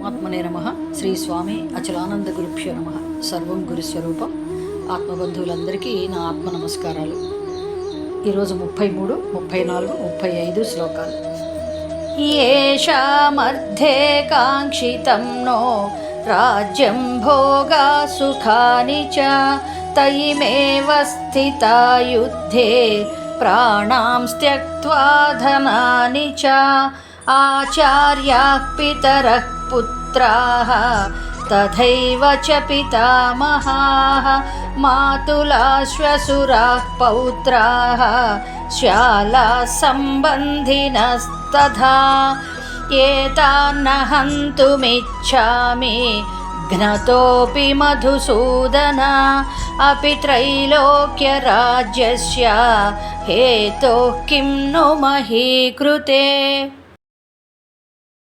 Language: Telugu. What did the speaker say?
ఆత్మనే నమః. శ్రీ స్వామి అచలానంద గురుభ్యో నమః. సర్వం గురుస్వరూపం. ఆత్మబంధువులందరికీ నా ఆత్మ నమస్కారాలు. ఈరోజు 33, 34, 35 శ్లోకాలు. ఏషామర్థే కాంక్షితం నో రాజ్యం భోగా సుఖాని చ తయిమేవ స్థితా యుద్ధే ప్రాణాం త్యక్త్వా ధనాని చ ఆచార్యాః పితరః పుత్రాః తథైవ చ పితామహాః మాతులాः శ్వశురాः పౌత్రాः శ్యాలాः సంబంధినస్తథా ఏతాన్న హन्तुमिच्छामि ఘ్నతోపి మధుసూదన అపి త్రైలోక్యరాజ్యస్య హేతోః కిం ను మహీకృతే.